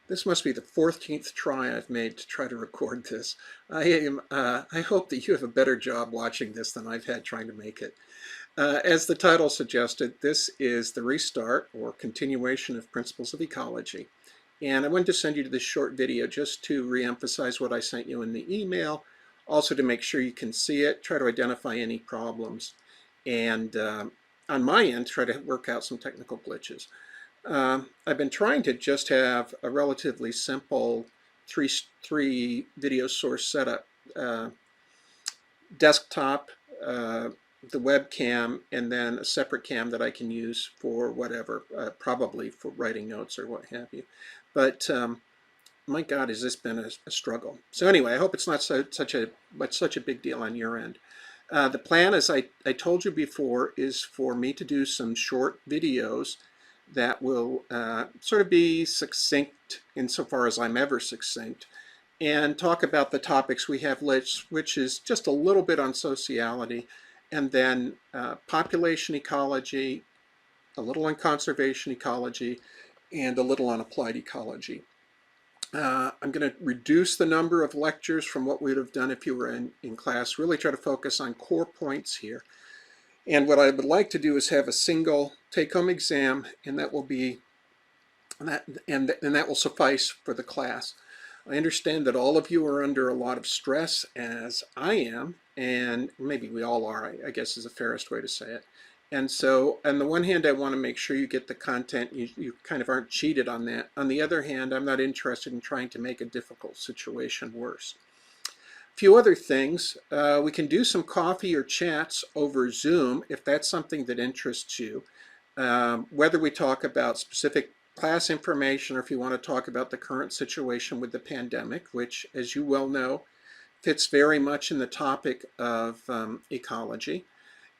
This must be the 14th try I've made to try to record this. I hope that you have a better job watching this than I've had trying to make it. As the title suggested, this is the restart or continuation of Principles of Ecology. And I wanted to send you to this short video just to reemphasize what I sent you in the email, also to make sure you can see it, try to identify any problems, and on my end, try to work out some technical glitches. I've been trying to just have a relatively simple three video source setup. Desktop, the webcam, and then a separate cam that I can use for whatever, probably for writing notes or what have you. But my God, has this been a struggle. So anyway, I hope it's not such a big deal on your end. The plan, as I told you before, is for me to do some short videos that will sort of be succinct insofar as I'm ever succinct, and talk about the topics we have listed, which is just a little bit on sociality, and then population ecology, a little on conservation ecology, and a little on applied ecology. I'm going to reduce the number of lectures from what we would have done if you were in class, really try to focus on core points here. And what I would like to do is have a single take-home exam, and that will be that will suffice for the class. I understand that all of you are under a lot of stress, as I am, and maybe we all are, I guess is the fairest way to say it. And so, on the one hand, I want to make sure you get the content, you kind of aren't cheated on that. On the other hand, I'm not interested in trying to make a difficult situation worse. A few other things, we can do some coffee or chats over Zoom if that's something that interests you. Whether we talk about specific class information or if you want to talk about the current situation with the pandemic, which, as you well know, fits very much in the topic of ecology,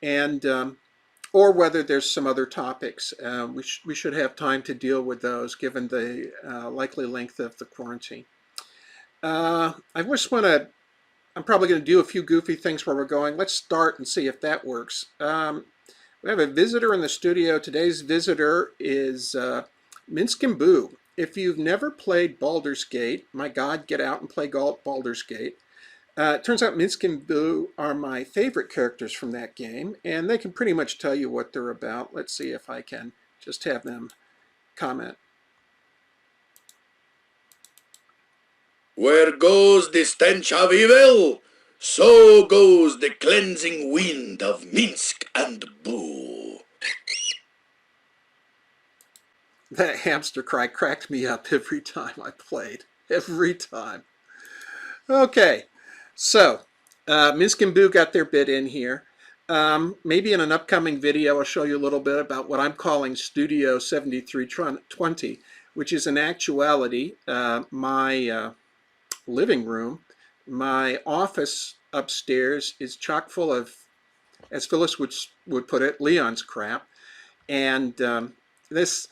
and or whether there's some other topics. We should have time to deal with those given the likely length of the quarantine. I'm probably going to do a few goofy things where we're going. Let's start and see if that works. We have a visitor in the studio. Today's visitor is Minsk and Boo. If you've never played Baldur's Gate, my God, get out and play Baldur's Gate. It turns out Minsk and Boo are my favorite characters from that game, and they can pretty much tell you what they're about. Let's see if I can just have them comment. Where goes the stench of evil, so goes the cleansing wind of Minsk and Boo. That hamster cry cracked me up every time I played. Every time. Okay, so Minsk and Boo got their bit in here. Maybe in an upcoming video I'll show you a little bit about what I'm calling Studio 7320, which is in actuality my living room. My office upstairs is chock full of, as Phyllis would put it, Leon's crap. And this,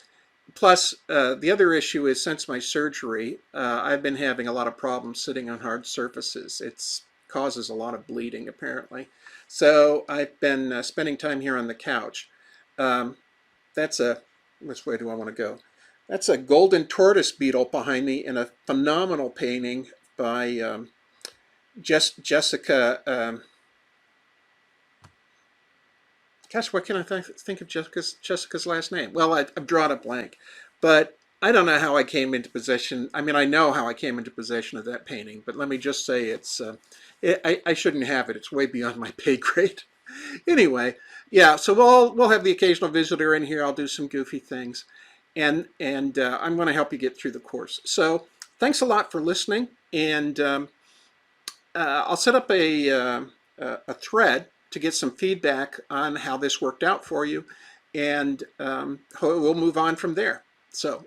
plus the other issue is since my surgery, I've been having a lot of problems sitting on hard surfaces. It causes a lot of bleeding apparently. So I've been spending time here on the couch. Which way do I want to go? That's a golden tortoise beetle behind me in a phenomenal painting by Jessica. Gosh, what can I think of Jessica's last name? Well, I've drawn a blank, but I don't know how I came into possession. I mean, I know how I came into possession of that painting, but let me just say I shouldn't have it. It's way beyond my pay grade. Anyway, yeah. So we'll have the occasional visitor in here. I'll do some goofy things, and I'm going to help you get through the course. So thanks a lot for listening, and I'll set up a thread to get some feedback on how this worked out for you, and we'll move on from there. So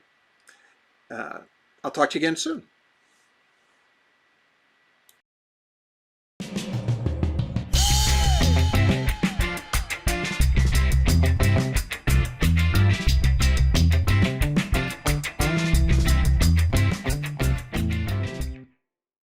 I'll talk to you again soon.